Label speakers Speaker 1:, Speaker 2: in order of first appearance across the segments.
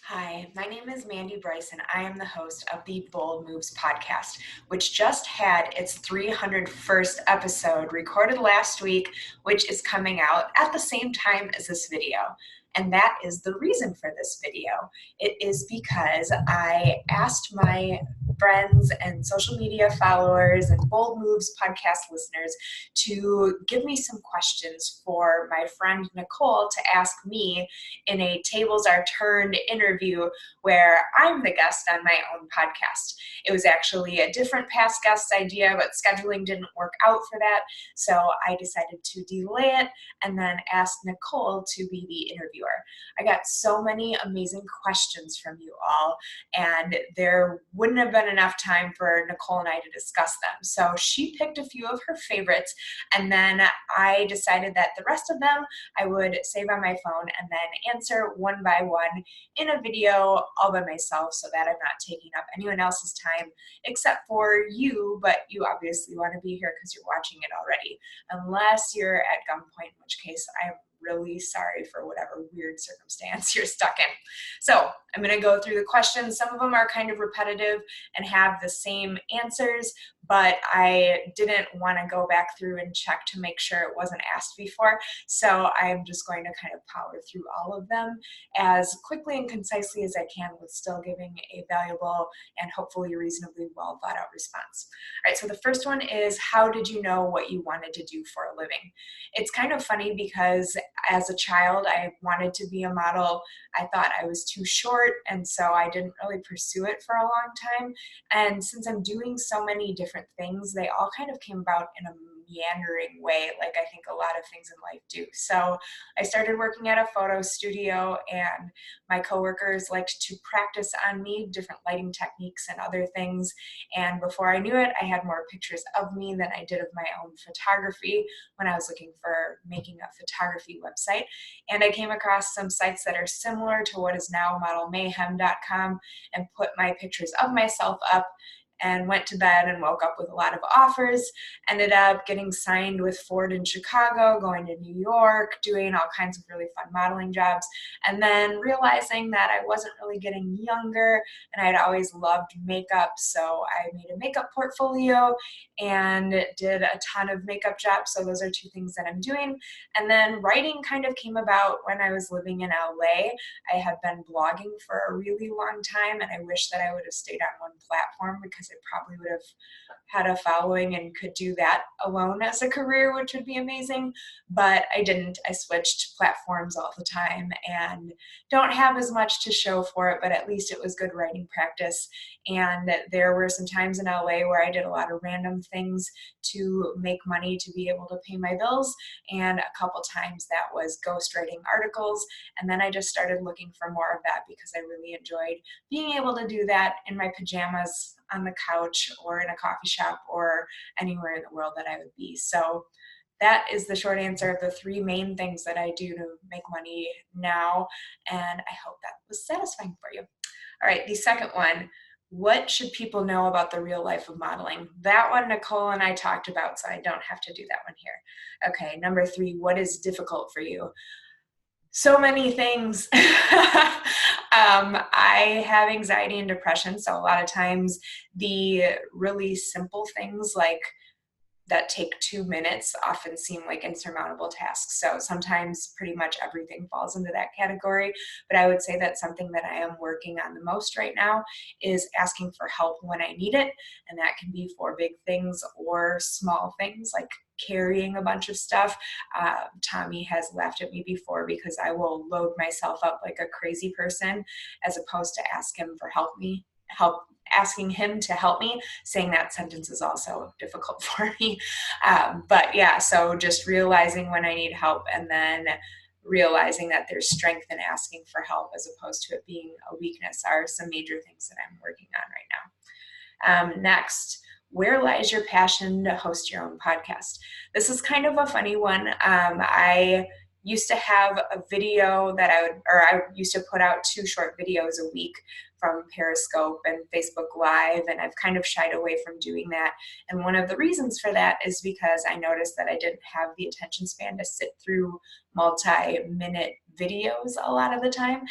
Speaker 1: Hi, my name is Mandie Brice, and I am the host of the Bold Moves podcast, which just had its 301st episode recorded last week, which is coming out at the same time as this video. And that is the reason for this video. It is because I asked my friends and social media followers and Bold Moves podcast listeners to give me some questions for my friend Nicole to ask me in a tables are turned interview where I'm the guest on my own podcast. It was actually a different past guest idea, but scheduling didn't work out for that. So I decided to delay it and then ask Nicole to be the interviewer. I got so many amazing questions from you all, and there wouldn't have been enough time for Nicole and I to discuss them. So she picked a few of her favorites, and then I decided that the rest of them I would save on my phone and then answer one by one in a video all by myself so that I'm not taking up anyone else's time except for you, but you obviously want to be here because you're watching it already, unless you're at gunpoint, in which case I'm really sorry for whatever weird circumstance you're stuck in. So I'm going to go through the questions. Some of them are kind of repetitive and have the same answers, but I didn't want to go back through and check to make sure it wasn't asked before. So I'm just going to kind of power through all of them as quickly and concisely as I can with still giving a valuable and hopefully reasonably well thought out response. All right, so the first one is, how did you know what you wanted to do for a living? It's kind of funny because as a child, I wanted to be a model. I thought I was too short, and so I didn't really pursue it for a long time. And since I'm doing so many different things, they all kind of came about in a meandering way, like I think a lot of things in life do. So I started working at a photo studio, and my coworkers liked to practice on me different lighting techniques and other things. And before I knew it, I had more pictures of me than I did of my own photography when I was looking for making a photography website. And I came across some sites that are similar to what is now modelmayhem.com and put my pictures of myself up and went to bed and woke up with a lot of offers, ended up getting signed with Ford in Chicago, going to New York, doing all kinds of really fun modeling jobs, and then realizing that I wasn't really getting younger and I'd always loved makeup. So I made a makeup portfolio and did a ton of makeup jobs. So those are two things that I'm doing. And then writing kind of came about when I was living in LA. I had been blogging for a really long time, and I wish that I would have stayed on one platform because I probably would have had a following and could do that alone as a career, which would be amazing. But I didn't. I switched platforms all the time and don't have as much to show for it, but at least it was good writing practice. And there were some times in LA where I did a lot of random things to make money to be able to pay my bills. And a couple times that was ghostwriting articles. And then I just started looking for more of that because I really enjoyed being able to do that in my pajamas on the couch or in a coffee shop or anywhere in the world that I would be. So that is the short answer of the three main things that I do to make money now. And I hope that was satisfying for you. All right, the second one, what should people know about the real life of modeling? That one Nicole and I talked about, so I don't have to do that one here. Okay, number three, what is difficult for you? So many things. I have anxiety and depression, so a lot of times the really simple things like that take 2 minutes often seem like insurmountable tasks. So sometimes pretty much everything falls into that category. But I would say that something that I am working on the most right now is asking for help when I need it. And that can be for big things or small things like carrying a bunch of stuff. Tommy has laughed at me before because I will load myself up like a crazy person as opposed to asking him to help me. Saying that sentence is also difficult for me. But yeah, so just realizing when I need help and then realizing that there's strength in asking for help as opposed to it being a weakness are some major things that I'm working on right now. Next, where lies your passion to host your own podcast? This is kind of a funny one. I used to have a video that I used to put out 2 short videos a week from Periscope and Facebook Live, and I've kind of shied away from doing that. And one of the reasons for that is because I noticed that I didn't have the attention span to sit through multi-minute videos a lot of the time.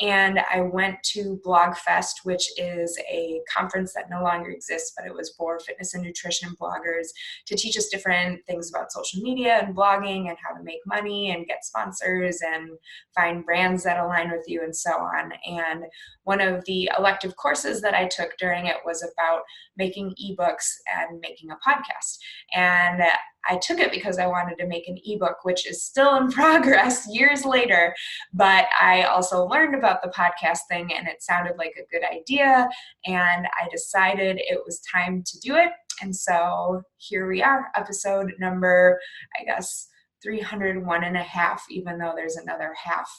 Speaker 1: And I went to BlogFest, which is a conference that no longer exists, but it was for fitness and nutrition bloggers to teach us different things about social media and blogging and how to make money and get sponsors and find brands that align with you and so on. And one of the elective courses that I took during it was about making ebooks and making a podcast. And I took it because I wanted to make an ebook, which is still in progress years later. But I also learned about the podcast thing and it sounded like a good idea. And I decided it was time to do it. And so here we are, episode number, I guess, 301 and a half, even though there's another half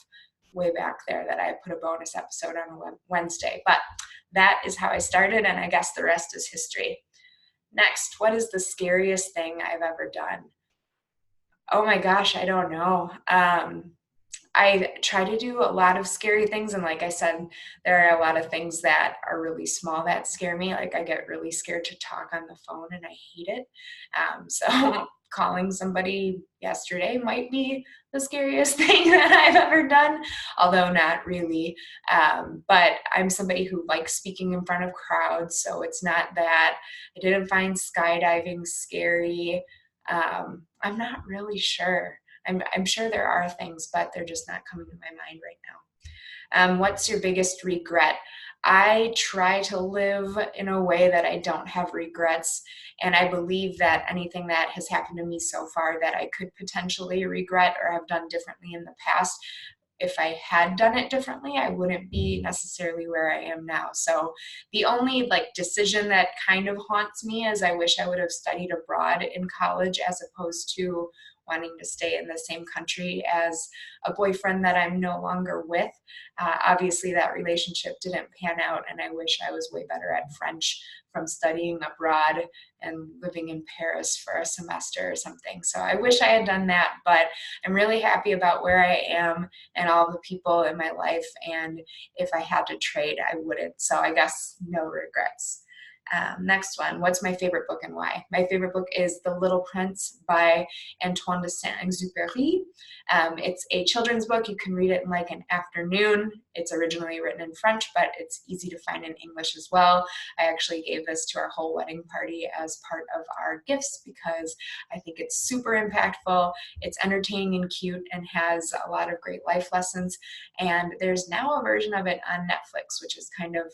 Speaker 1: way back there that I put a bonus episode on a Wednesday. But that is how I started, and I guess the rest is history. Next, what is the scariest thing I've ever done? Oh my gosh, I don't know. I try to do a lot of scary things. And like I said, there are a lot of things that are really small that scare me. Like I get really scared to talk on the phone and I hate it. So calling somebody yesterday might be the scariest thing that I've ever done, although not really. But I'm somebody who likes speaking in front of crowds. So it's not that. I didn't find skydiving scary. I'm not really sure. I'm sure there are things, but they're just not coming to my mind right now. What's your biggest regret? I try to live in a way that I don't have regrets. And I believe that anything that has happened to me so far that I could potentially regret or have done differently in the past, if I had done it differently, I wouldn't be necessarily where I am now. So the only decision that kind of haunts me is I wish I would have studied abroad in college as opposed to wanting to stay in the same country as a boyfriend that I'm no longer with. Obviously, that relationship didn't pan out, and I wish I was way better at French from studying abroad and living in Paris for a semester or something. So I wish I had done that, but I'm really happy about where I am and all the people in my life. And if I had to trade, I wouldn't. So I guess no regrets. Next one, what's my favorite book and why? My favorite book is The Little Prince by Antoine de Saint-Exupéry. It's a children's book. You can read it in an afternoon. It's originally written in French, but it's easy to find in English as well. I actually gave this to our whole wedding party as part of our gifts because I think it's super impactful. It's entertaining and cute and has a lot of great life lessons. And there's now a version of it on Netflix, which is kind of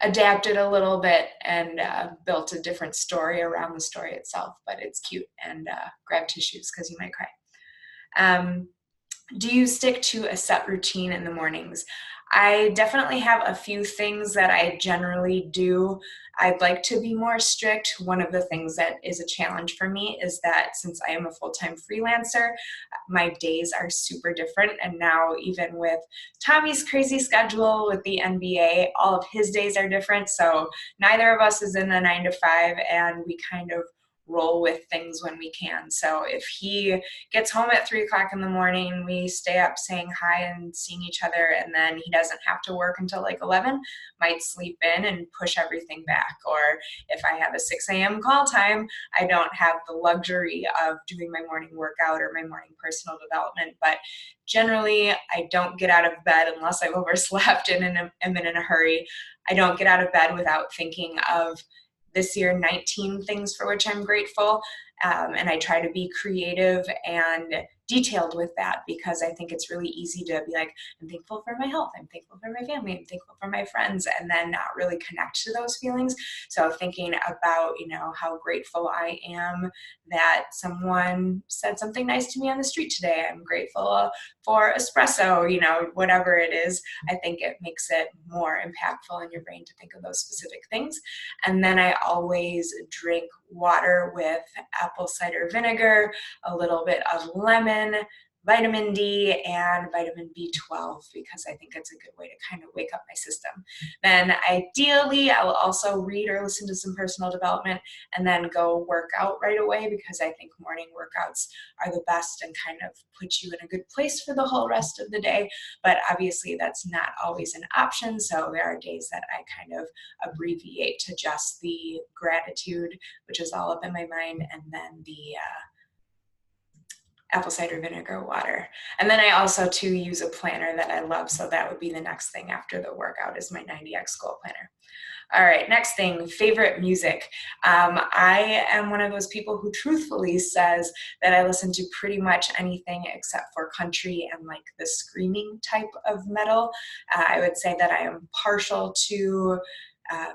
Speaker 1: adapted a little bit and built a different story around the story itself, but it's cute. And grab tissues because you might cry. Do you stick to a set routine in the mornings? I definitely have a few things that I generally do. I'd like to be more strict. One of the things that is a challenge for me is that since I am a full-time freelancer, my days are super different. And now even with Tommy's crazy schedule with the NBA, all of his days are different. So neither of us is in the 9 to 5, and we kind of roll with things when we can. So if he gets home at 3 o'clock in the morning, we stay up saying hi and seeing each other, and then he doesn't have to work until 11, might sleep in and push everything back. Or if I have a 6 a.m. call time, I don't have the luxury of doing my morning workout or my morning personal development. But generally, I don't get out of bed unless I've overslept and am in a hurry. I don't get out of bed without thinking of this year 19 things for which I'm grateful. And I try to be creative and detailed with that because I think it's really easy to be like, I'm thankful for my health, I'm thankful for my family, I'm thankful for my friends, and then not really connect to those feelings. So thinking about, how grateful I am that someone said something nice to me on the street today. I'm grateful for espresso, whatever it is. I think it makes it more impactful in your brain to think of those specific things. And then I always drink water with apple cider vinegar, a little bit of lemon, vitamin D, and vitamin B12 because I think it's a good way to kind of wake up my system. Then ideally, I will also read or listen to some personal development and then go work out right away because I think morning workouts are the best and kind of put you in a good place for the whole rest of the day. But obviously, that's not always an option. So there are days that I kind of abbreviate to just the gratitude, which is all up in my mind, and then the apple cider vinegar water. And then I also too use a planner that I love. So that would be the next thing after the workout is my 90X goal planner. All right, next thing, favorite music. I am one of those people who truthfully says that I listen to pretty much anything except for country and like the screaming type of metal. I would say that I am partial to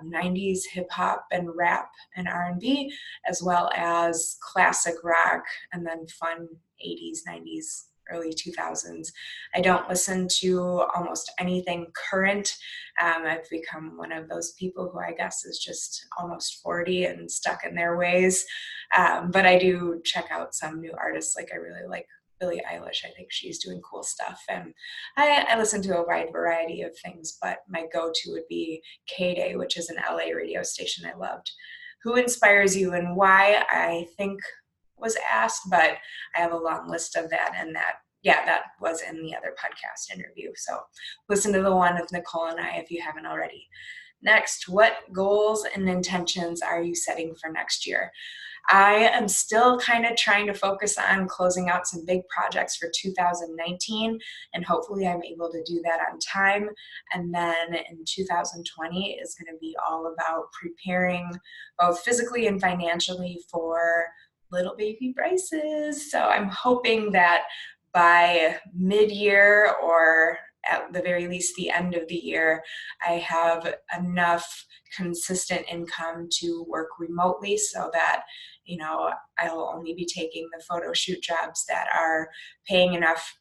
Speaker 1: 90s hip hop and rap and R&B, as well as classic rock and then fun 80s, 90s, early 2000s. I don't listen to almost anything current. I've become one of those people who I guess is just almost 40 and stuck in their ways. But I do check out some new artists. Like I really like Billie Eilish. I think she's doing cool stuff. And I listen to a wide variety of things, but my go-to would be K-Day, which is an LA radio station I loved. Who inspires you and why? I think was asked, but I have a long list of that, and that was in the other podcast interview. So listen to the one with Nicole and I if you haven't already. Next, what goals and intentions are you setting for next year? I am still kind of trying to focus on closing out some big projects for 2019, and hopefully I'm able to do that on time. And then in 2020 is going to be all about preparing both physically and financially for little baby Brice's. So I'm hoping that by mid-year or at the very least the end of the year, I have enough consistent income to work remotely so that, I'll only be taking the photo shoot jobs that are paying enough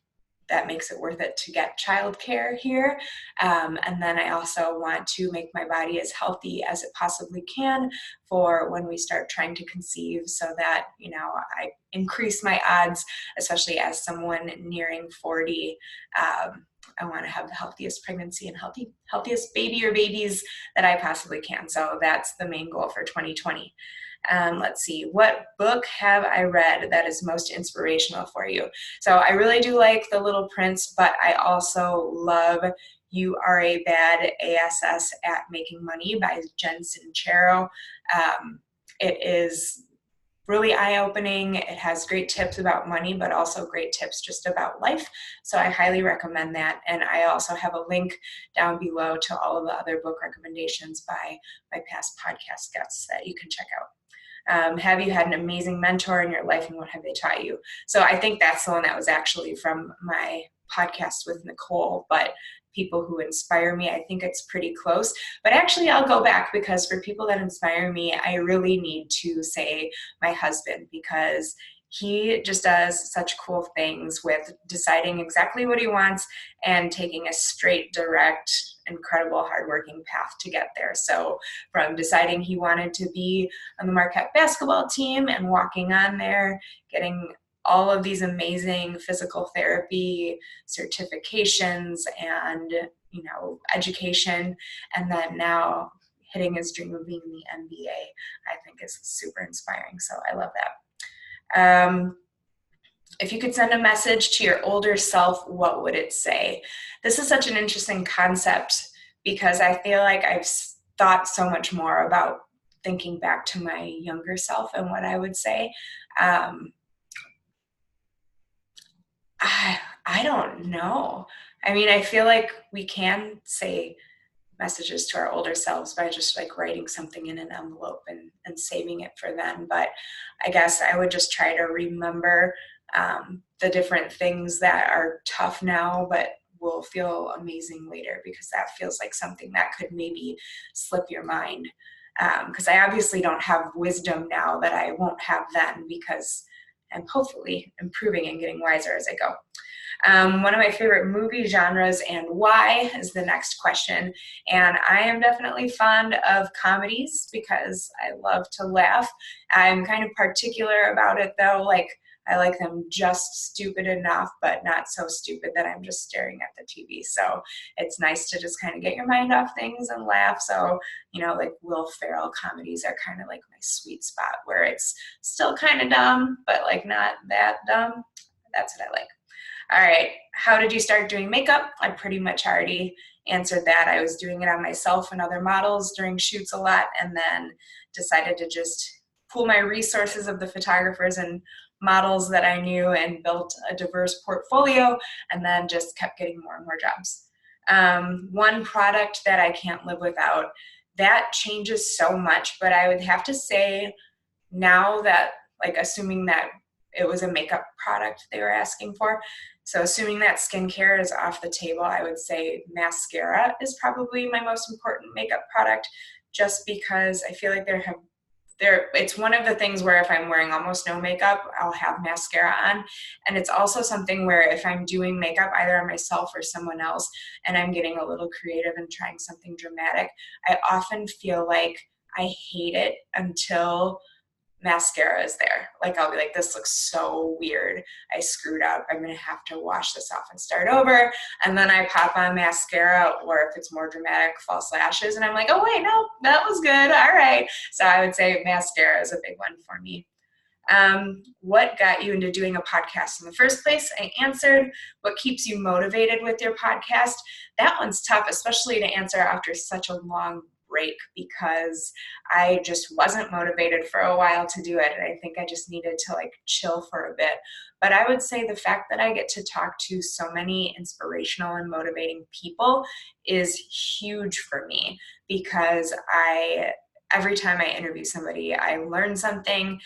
Speaker 1: that makes it worth it to get childcare here. And then I also want to make my body as healthy as it possibly can for when we start trying to conceive so that, I increase my odds, especially as someone nearing 40. I want to have the healthiest pregnancy and healthiest baby or babies that I possibly can. So that's the main goal for 2020. Let's see, what book have I read that is most inspirational for you? So I really do like The Little Prince, but I also love You Are a Bad ASS at Making Money by Jen Sincero. It is really eye-opening. It has great tips about money, but also great tips just about life. So I highly recommend that. And I also have a link down below to all of the other book recommendations by my past podcast guests that you can check out. Have you had an amazing mentor in your life and what have they taught you? So I think that's the one that was actually from my podcast with Nicole, but people who inspire me, I think it's pretty close. But actually I'll go back because for people that inspire me, I really need to say my husband because he just does such cool things with deciding exactly what he wants and taking a straight, direct, incredible, hardworking path to get there. So from deciding he wanted to be on the Marquette basketball team and walking on there, getting all of these amazing physical therapy certifications and, education, and then now hitting his dream of being in the NBA, I think is super inspiring. So I love that. If you could send a message to your older self, what would it say? This is such an interesting concept because I feel like I've thought so much more about thinking back to my younger self and what I would say. I don't know. I mean, I feel like we can say messages to our older selves by just like writing something in an envelope and saving it for them. But I guess I would just try to remember the different things that are tough now, but will feel amazing later, because that feels like something that could maybe slip your mind. Because I obviously don't have wisdom now that I won't have then, because I'm hopefully improving and getting wiser as I go. One of my favorite movie genres and why is the next question. And I am definitely fond of comedies because I love to laugh. I'm kind of particular about it though. Like I like them just stupid enough, but not so stupid that I'm just staring at the TV. So it's nice to just kind of get your mind off things and laugh. So, like Will Ferrell comedies are kind of like my sweet spot where it's still kind of dumb, but like not that dumb. That's what I like. All right. How did you start doing makeup? I pretty much already answered that. I was doing it on myself and other models during shoots a lot, and then decided to just pool my resources of the photographers and models that I knew and built a diverse portfolio, and then just kept getting more and more jobs. One product that I can't live without, that changes so much, but I would have to say now that, like, assuming that it was a makeup product they were asking for, so assuming that skincare is off the table, I would say mascara is probably my most important makeup product, just because I feel like it's one of the things where if I'm wearing almost no makeup, I'll have mascara on. And it's also something where if I'm doing makeup either on myself or someone else, and I'm getting a little creative and trying something dramatic, I often feel like I hate it until mascara is there. Like, I'll be like, this looks so weird. I screwed up. I'm going to have to wash this off and start over. And then I pop on mascara, or if it's more dramatic, false lashes. And I'm like, oh, wait, no, that was good. All right. So I would say mascara is a big one for me. What got you into doing a podcast in the first place? I answered. What keeps you motivated with your podcast? That one's tough, especially to answer after such a long break, because I just wasn't motivated for a while to do it. And I think I just needed to like chill for a bit. But I would say the fact that I get to talk to so many inspirational and motivating people is huge for me, because every time I interview somebody, I learn something.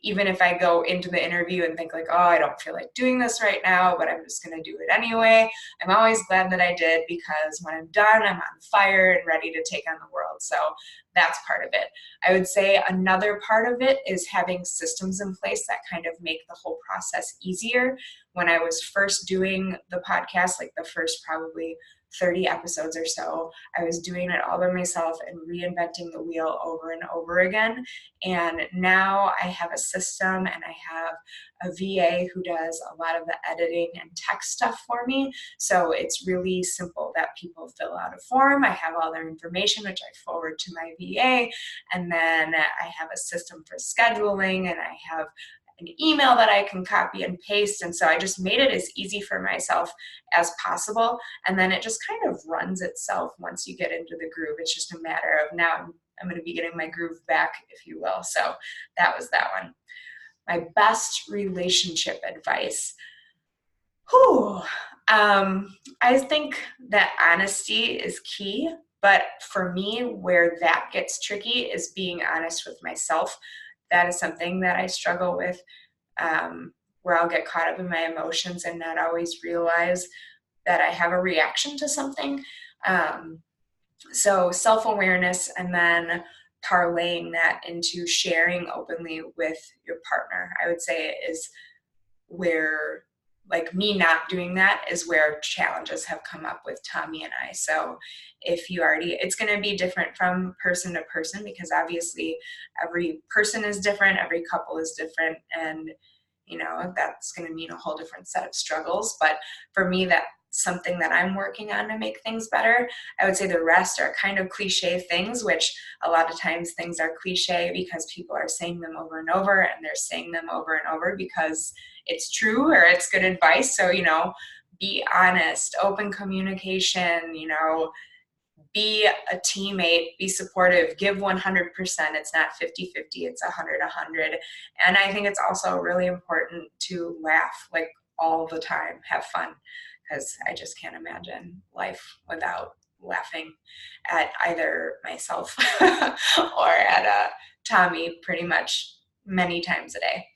Speaker 1: Even if I go into the interview and think like, oh, I don't feel like doing this right now, but I'm just going to do it anyway, I'm always glad that I did, because when I'm done, I'm on fire and ready to take on the world. So that's part of it. I would say another part of it is having systems in place that kind of make the whole process easier. When I was first doing the podcast, like the first probably 30 episodes or so, I was doing it all by myself and reinventing the wheel over and over again. And now I have a system, and I have a VA who does a lot of the editing and tech stuff for me. So it's really simple that people fill out a form. I have all their information, which I forward to my VA. And then I have a system for scheduling, and I have an email that I can copy and paste. And so I just made it as easy for myself as possible. And then it just kind of runs itself once you get into the groove. It's just a matter of now I'm going to be getting my groove back, if you will. So that was that one. My best relationship advice. I think that honesty is key. But for me, where that gets tricky is being honest with myself. That is something that I struggle with, where I'll get caught up in my emotions and not always realize that I have a reaction to something. So self-awareness, and then parlaying that into sharing openly with your partner, I would say is where, like, me not doing that is where challenges have come up with Tommy and I. So if you it's going to be different from person to person, because obviously every person is different, every couple is different, and that's going to mean a whole different set of struggles. But for me, that's something that I'm working on to make things better. I would say the rest are kind of cliche things, which a lot of times things are cliche because people are saying them over and over, and they're saying them over and over because it's true or it's good advice. So, be honest, open communication, be a teammate, be supportive, give 100%. It's not 50-50, it's 100-100. And I think it's also really important to laugh, like, all the time, have fun, because I just can't imagine life without laughing at either myself or at Tommy pretty much many times a day.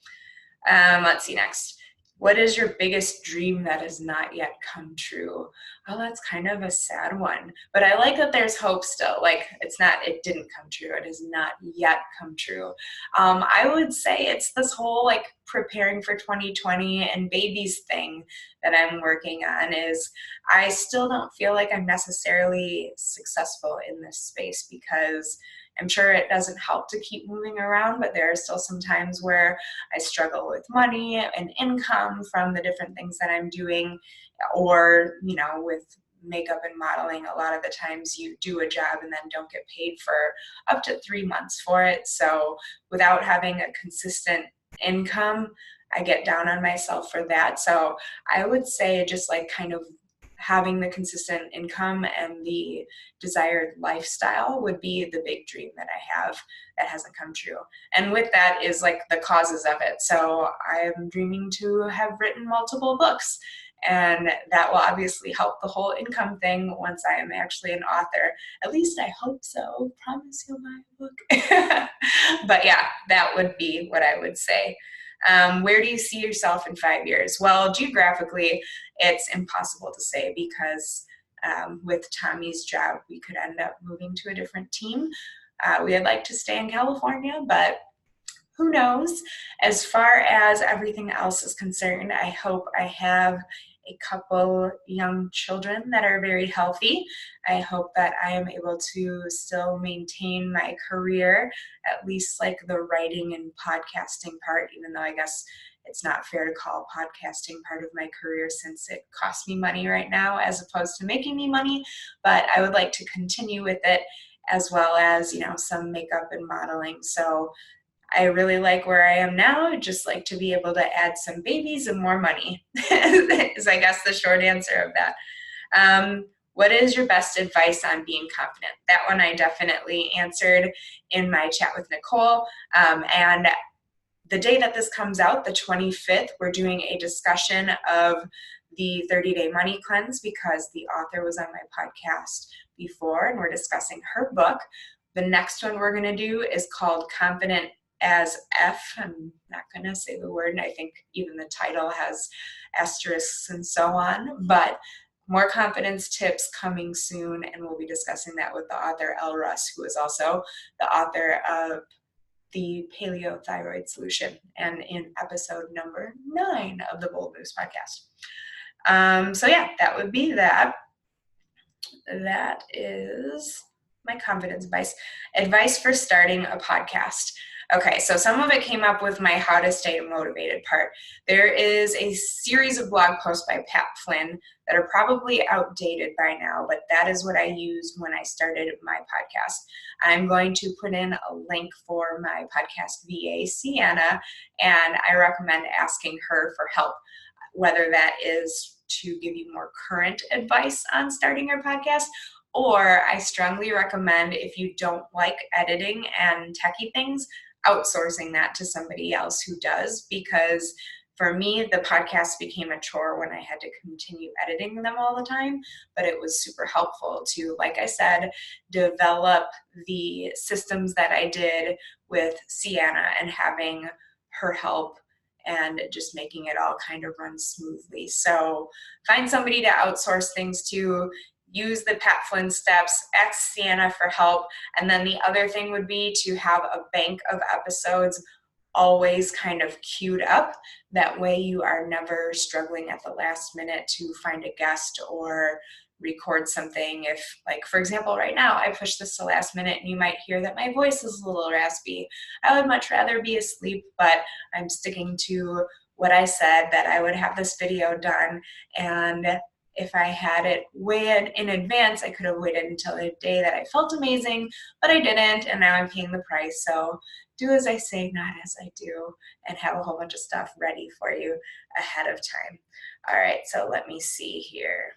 Speaker 1: Let's see next. What is your biggest dream that has not yet come true? Oh, that's kind of a sad one, but I like that there's hope still. Like, it didn't come true. It has not yet come true. I would say it's this whole like preparing for 2020 and babies thing that I'm working on. Is I still don't feel like I'm necessarily successful in this space, because I'm sure it doesn't help to keep moving around, but there are still some times where I struggle with money and income from the different things that I'm doing, or, with makeup and modeling, a lot of the times you do a job and then don't get paid for up to 3 months for it. So without having a consistent income, I get down on myself for that. So I would say just like kind of having the consistent income and the desired lifestyle would be the big dream that I have that hasn't come true. And with that is like the causes of it. So I'm dreaming to have written multiple books, and that will obviously help the whole income thing once I am actually an author. At least I hope so. Promise you'll buy a book. But yeah, that would be what I would say. Where do you see yourself in 5 years? Well, geographically, it's impossible to say because with Tommy's job, we could end up moving to a different team. We'd like to stay in California, but who knows? As far as everything else is concerned, I hope I have a couple young children that are very healthy. I hope that I am able to still maintain my career, at least like the writing and podcasting part, even though I guess it's not fair to call podcasting part of my career since it costs me money right now as opposed to making me money. But I would like to continue with it, as well as, some makeup and modeling. So I really like where I am now. I'd just like to be able to add some babies and more money is, I guess, the short answer of that. What is your best advice on being confident? That one I definitely answered in my chat with Nicole. And the day that this comes out, the 25th, we're doing a discussion of the 30-day money cleanse because the author was on my podcast before and we're discussing her book. The next one we're going to do is called Confident as F. I'm not going to say the word, and I think even the title has asterisks and so on, but more confidence tips coming soon, and we'll be discussing that with the author Elle Russ, who is also the author of the Paleo Thyroid Solution, and in episode number 9 of the Bold Moves podcast. So yeah, that would be that. That is my confidence advice. Advice for starting a podcast. Okay, so some of it came up with my how to stay motivated part. There is a series of blog posts by Pat Flynn that are probably outdated by now, but that is what I used when I started my podcast. I'm going to put in a link for my podcast VA, Sienna, and I recommend asking her for help, whether that is to give you more current advice on starting your podcast, or I strongly recommend, if you don't like editing and techie things, outsourcing that to somebody else who does, because for me, the podcast became a chore when I had to continue editing them all the time, but it was super helpful to, like I said, develop the systems that I did with Sienna and having her help and just making it all kind of run smoothly. So find somebody to outsource things to. Use the Pat Flynn steps, ask Sienna for help, and then the other thing would be to have a bank of episodes always kind of queued up. That way you are never struggling at the last minute to find a guest or record something. If, like, for example, right now I pushed this to last minute and you might hear that my voice is a little raspy. I would much rather be asleep, but I'm sticking to what I said, that I would have this video done, and if I had it way in advance, I could have waited until a day that I felt amazing, but I didn't, and now I'm paying the price. So do as I say, not as I do, and have a whole bunch of stuff ready for you ahead of time. All right, so let me see here.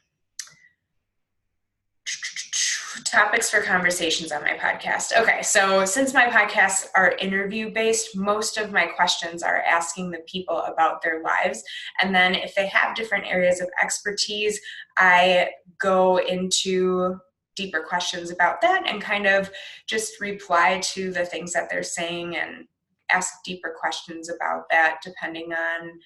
Speaker 1: Topics for conversations on my podcast. Okay, so since my podcasts are interview-based, most of my questions are asking the people about their lives. And then if they have different areas of expertise, I go into deeper questions about that and kind of just reply to the things that they're saying and ask deeper questions about that, depending on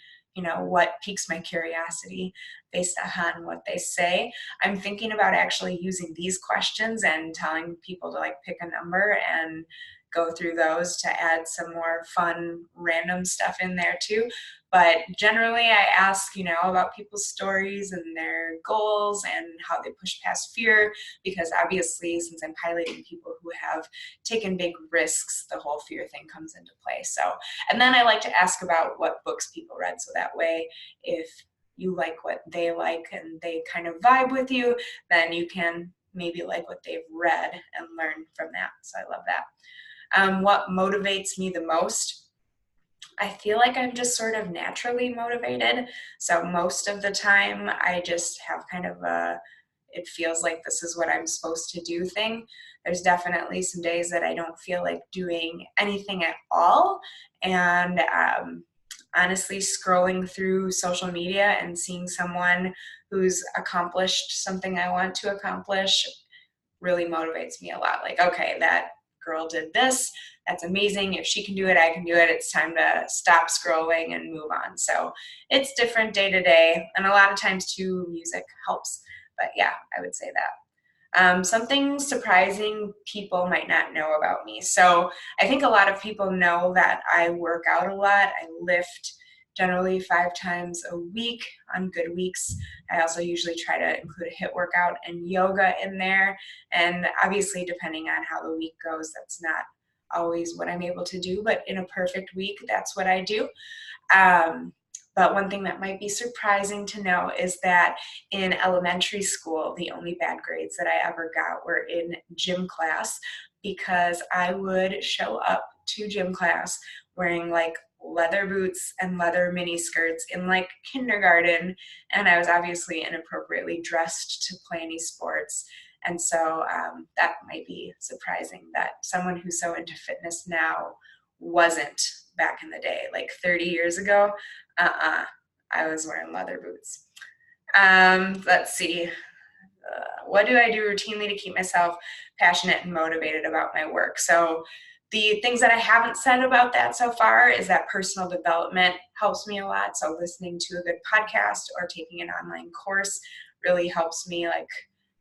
Speaker 1: what piques my curiosity based on what they say. I'm thinking about actually using these questions and telling people to pick a number and go through those to add some more fun, random stuff in there too. But generally I ask, about people's stories and their goals and how they push past fear, because obviously since I'm piloting people who have taken big risks, the whole fear thing comes into play. So, and then I like to ask about what books people read. So that way, if you like what they like and they kind of vibe with you, then you can maybe like what they've read and learn from that. So I love that. What motivates me the most? I feel like I'm just sort of naturally motivated. So most of the time, I just have kind of it feels like this is what I'm supposed to do thing. There's definitely some days that I don't feel like doing anything at all. And honestly, scrolling through social media and seeing someone who's accomplished something I want to accomplish really motivates me a lot. Like, okay, that girl did this. That's amazing. If she can do it, I can do it. It's time to stop scrolling and move on. So it's different day to day. And a lot of times, too, music helps. But yeah, I would say that. Something surprising people might not know about me. So I think a lot of people know that I work out a lot. I lift generally 5 times a week on good weeks. I also usually try to include a HIIT workout and yoga in there. And obviously, depending on how the week goes, that's not always what I'm able to do. But in a perfect week, that's what I do. Um, but one thing that might be surprising to know is that in elementary school, the only bad grades that I ever got were in gym class, because I would show up to gym class wearing like leather boots and leather mini skirts in like kindergarten. And I was obviously inappropriately dressed to play any sports. And so that might be surprising that someone who's so into fitness now wasn't back in the day, like 30 years ago. I was wearing leather boots. Let's see. What do I do routinely to keep myself passionate and motivated about my work? So the things that I haven't said about that so far is that personal development helps me a lot. So listening to a good podcast or taking an online course really helps me like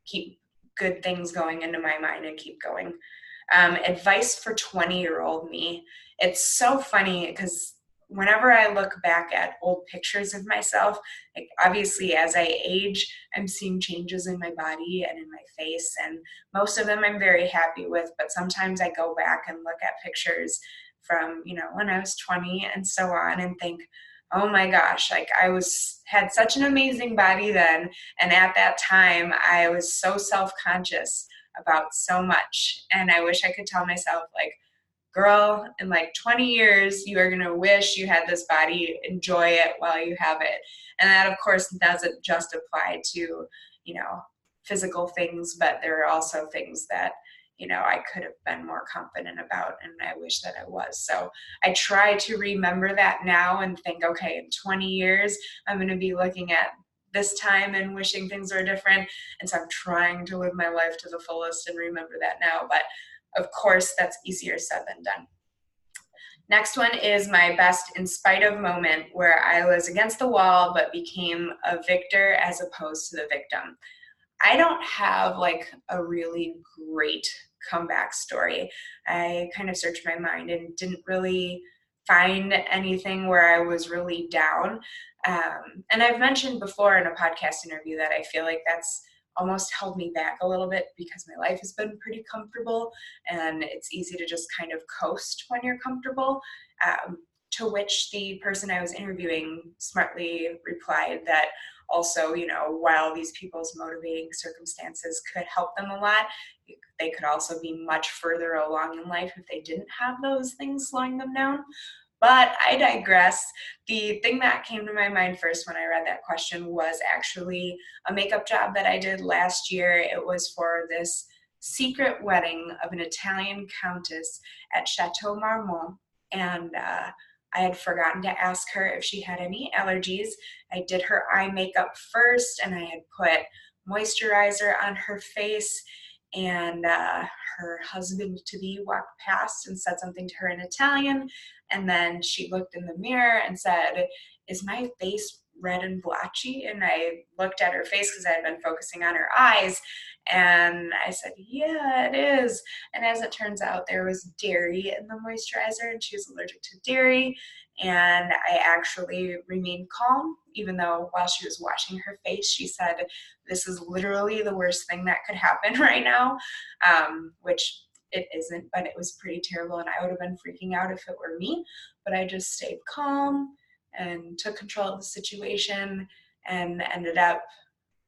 Speaker 1: keep good things going into my mind and keep going. Advice for 20-year-old me. It's so funny because whenever I look back at old pictures of myself, like obviously as I age, I'm seeing changes in my body and in my face, and most of them I'm very happy with, but sometimes I go back and look at pictures from, when I was 20 and so on and think, oh my gosh, like had such an amazing body then, and at that time I was so self-conscious about so much, and I wish I could tell myself like, girl, in like 20 years, you are going to wish you had this body. Enjoy it while you have it. And that, of course, doesn't just apply to, physical things, but there are also things that, I could have been more confident about, and I wish that I was. So I try to remember that now and think, okay, in 20 years, I'm going to be looking at this time and wishing things were different. And so I'm trying to live my life to the fullest and remember that now. But of course, that's easier said than done. Next one is my best in spite of moment, where I was against the wall but became a victor as opposed to the victim. I don't have like a really great comeback story. I kind of searched my mind and didn't really find anything where I was really down. And I've mentioned before in a podcast interview that I feel like that's almost held me back a little bit because my life has been pretty comfortable and it's easy to just kind of coast when you're comfortable. To which the person I was interviewing smartly replied that also, while these people's motivating circumstances could help them a lot, they could also be much further along in life if they didn't have those things slowing them down. But I digress. The thing that came to my mind first when I read that question was actually a makeup job that I did last year. It was for this secret wedding of an Italian countess at Chateau Marmont. And I had forgotten to ask her if she had any allergies. I did her eye makeup first, and I had put moisturizer on her face. And her husband-to-be walked past and said something to her in Italian. And then she looked in the mirror and said, "Is my face red and blotchy?" And I looked at her face because I had been focusing on her eyes. And I said, "Yeah, it is." And as it turns out, there was dairy in the moisturizer and she was allergic to dairy. And I actually remained calm, even though while she was washing her face, she said, "This is literally the worst thing that could happen right now," which it isn't, but it was pretty terrible. And I would have been freaking out if it were me. But I just stayed calm and took control of the situation and ended up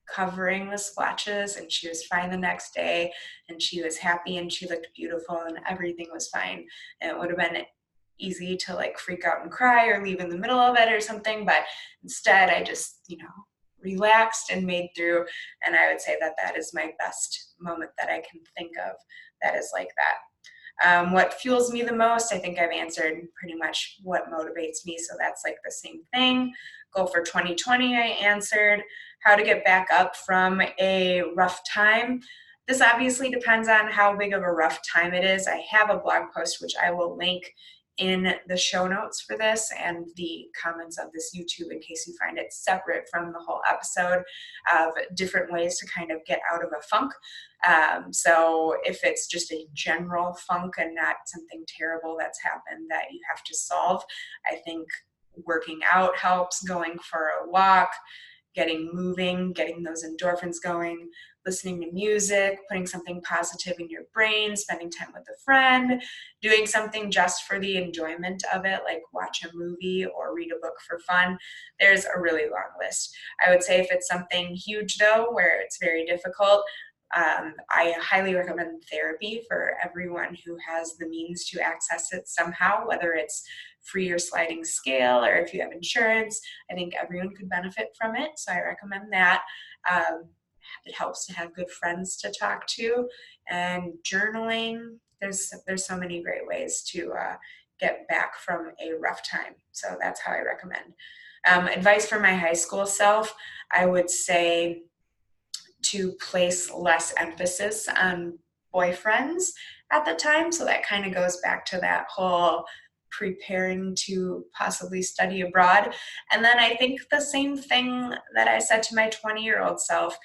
Speaker 1: covering the splotches, and she was fine the next day, and she was happy and she looked beautiful and everything was fine. And it would have been easy to like freak out and cry or leave in the middle of it or something, but instead I just, relaxed and made through. And I would say that that is my best moment that I can think of that is like that. What fuels me the most, I think I've answered pretty much what motivates me. So that's like the same thing. Goal for 2020, I answered. How to get back up from a rough time. This obviously depends on how big of a rough time it is. I have a blog post, which I will link in the show notes for this and the comments of this YouTube in case you find it separate from the whole episode, of different ways to kind of get out of a funk. So if it's just a general funk and not something terrible that's happened that you have to solve, I think working out helps, going for a walk, getting moving, getting those endorphins going, listening to music, putting something positive in your brain, spending time with a friend, doing something just for the enjoyment of it, like watch a movie or read a book for fun. There's a really long list. I would say if it's something huge though, where it's very difficult, I highly recommend therapy for everyone who has the means to access it somehow, whether it's free or sliding scale, or if you have insurance. I think everyone could benefit from it, so I recommend that. It helps to have good friends to talk to, and journaling. There's so many great ways to get back from a rough time, so that's how I recommend. Advice for my high school self, I would say to place less emphasis on boyfriends at the time. So that kind of goes back to that whole preparing to possibly study abroad. And then I think the same thing that I said to my 20-year-old self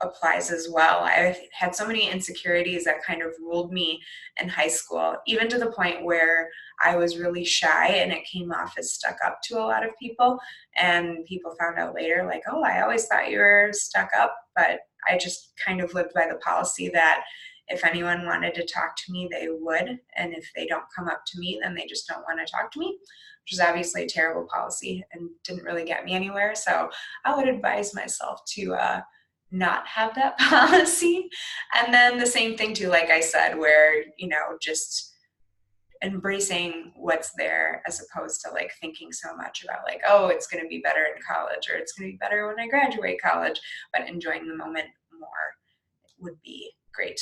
Speaker 1: applies as well. I had so many insecurities that kind of ruled me in high school, even to the point where I was really shy and it came off as stuck up to a lot of people. And people found out later, like, oh, I always thought you were stuck up. But I just kind of lived by the policy that if anyone wanted to talk to me, they would. And if they don't come up to me, then they just don't want to talk to me, which is obviously a terrible policy and didn't really get me anywhere. So I would advise myself to not have that policy. And then the same thing too, like I said, where, just embracing what's there as opposed to like thinking so much about like, oh, it's going to be better in college or it's going to be better when I graduate college, but enjoying the moment more would be great.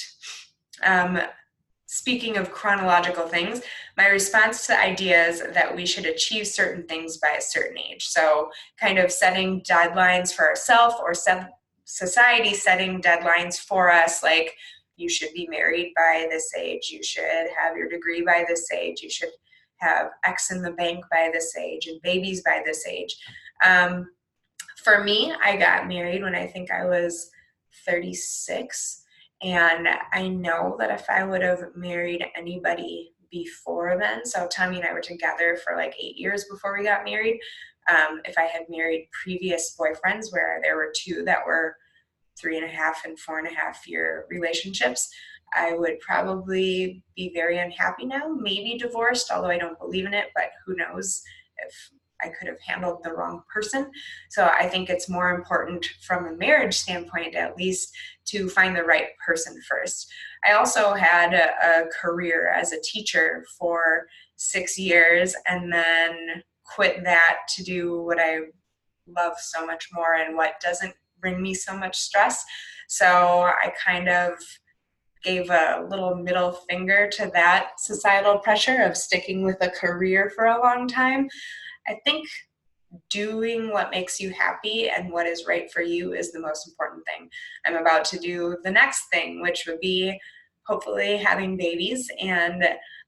Speaker 1: Speaking of chronological things, my response to ideas that we should achieve certain things by a certain age. So kind of setting deadlines for ourselves, or society setting deadlines for us, like you should be married by this age, you should have your degree by this age, you should have X in the bank by this age, and babies by this age. For me, I got married when I think I was 36. And I know that if I would have married anybody before then, so Tommy and I were together for like 8 years before we got married. If I had married previous boyfriends, where there were two that were 3.5 and 4.5 year relationships, I would probably be very unhappy now, maybe divorced, although I don't believe in it, but who knows if I could have handled the wrong person. So I think it's more important from a marriage standpoint, at least, to find the right person first. I also had a career as a teacher for 6 years and then quit that to do what I love so much more and what doesn't bring me so much stress. So I kind of gave a little middle finger to that societal pressure of sticking with a career for a long time. I think doing what makes you happy and what is right for you is the most important thing. I'm about to do the next thing, which would be hopefully having babies. And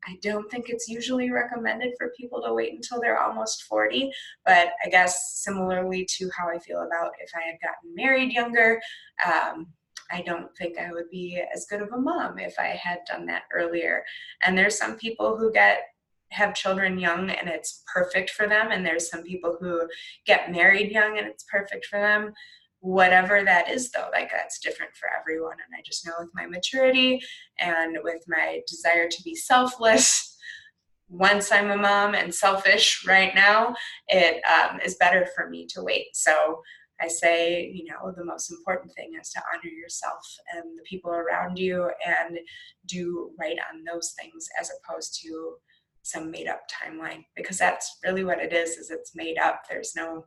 Speaker 1: I don't think it's usually recommended for people to wait until they're almost 40. But I guess similarly to how I feel about if I had gotten married younger, I don't think I would be as good of a mom if I had done that earlier. And there's some people who have children young and it's perfect for them, and there's some people who get married young and it's perfect for them. Whatever that is though, like that's different for everyone. And I just know with my maturity and with my desire to be selfless, once I'm a mom and selfish right now, it is better for me to wait. So I say, the most important thing is to honor yourself and the people around you and do right on those things, as opposed to some made up timeline, because that's really what it is it's made up. There's no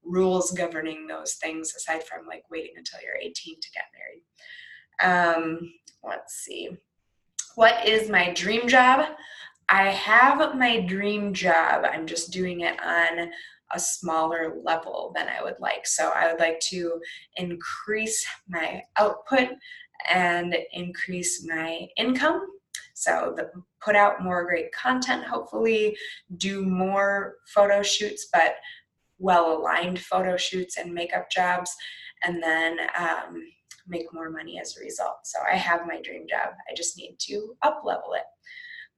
Speaker 1: rules governing those things aside from like waiting until you're 18 to get married. Let's see. What is my dream job? I have my dream job. I'm just doing it on a smaller level than I would like. So I would like to increase my output and increase my income. So put out more great content, hopefully do more photo shoots, but well-aligned photo shoots and makeup jobs, and then make more money as a result. So I have my dream job. I just need to up-level it.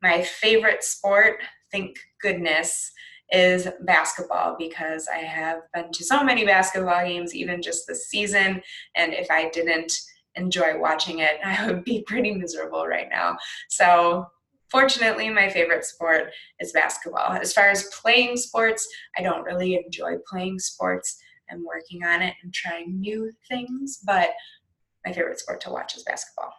Speaker 1: My favorite sport, thank goodness, is basketball, because I have been to so many basketball games, even just this season, and if I didn't enjoy watching it, I would be pretty miserable right now. So fortunately, my favorite sport is basketball. As far as playing sports, I don't really enjoy playing sports. I'm working on it and trying new things, but my favorite sport to watch is basketball.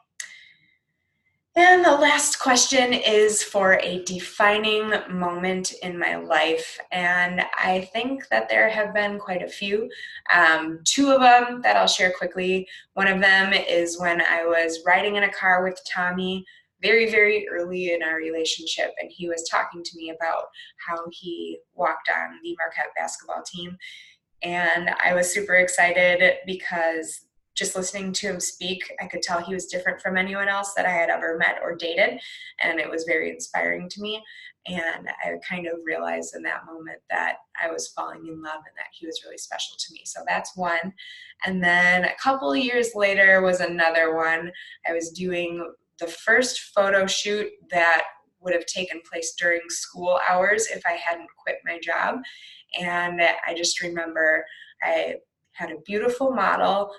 Speaker 1: And the last question is for a defining moment in my life. And I think that there have been quite a few. Two of them that I'll share quickly. One of them is when I was riding in a car with Tommy very, very early in our relationship. And he was talking to me about how he walked on the Marquette basketball team. And I was super excited because just listening to him speak, I could tell he was different from anyone else that I had ever met or dated, and it was very inspiring to me. And I kind of realized in that moment that I was falling in love and that he was really special to me. So that's one. And then a couple of years later was another one. I was doing the first photo shoot that would have taken place during school hours if I hadn't quit my job. And I just remember I had a beautiful model.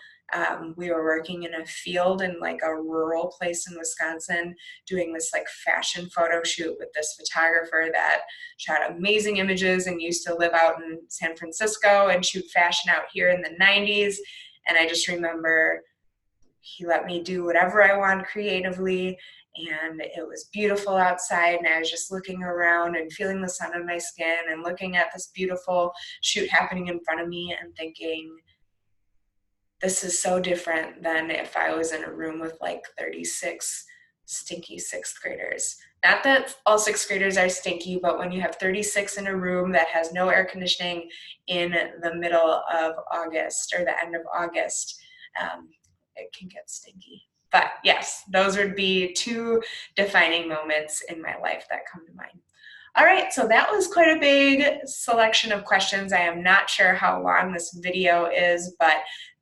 Speaker 1: We were working in a field in like a rural place in Wisconsin, doing this like fashion photo shoot with this photographer that shot amazing images and used to live out in San Francisco and shoot fashion out here in the 90s. And I just remember he let me do whatever I wanted creatively, and it was beautiful outside, and I was just looking around and feeling the sun on my skin and looking at this beautiful shoot happening in front of me and thinking, this is so different than if I was in a room with like 36 stinky sixth graders. Not that all sixth graders are stinky, but when you have 36 in a room that has no air conditioning in the middle of August or the end of August, it can get stinky. But yes, those would be two defining moments in my life that come to mind. All right, so that was quite a big selection of questions. I am not sure how long this video is, but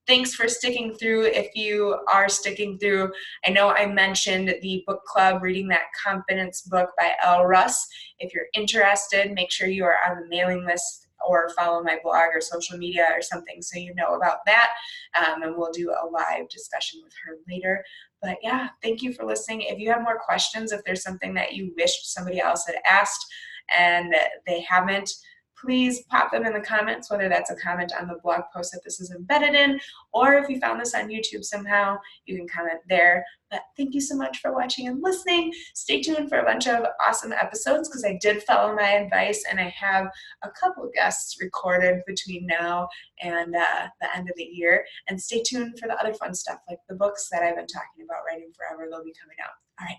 Speaker 1: thanks for sticking through. If you are sticking through, I know I mentioned the book club, Reading That Confidence book by L. Russ. If you're interested, make sure you are on the mailing list or follow my blog or social media or something so you know about that. And we'll do a live discussion with her later. But yeah, thank you for listening. If you have more questions, if there's something that you wish somebody else had asked and they haven't, please pop them in the comments, whether that's a comment on the blog post that this is embedded in, or if you found this on YouTube somehow, you can comment there. But thank you so much for watching and listening. Stay tuned for a bunch of awesome episodes because I did follow my advice and I have a couple guests recorded between now and the end of the year. And stay tuned for the other fun stuff like the books that I've been talking about writing forever. They'll be coming out. All right.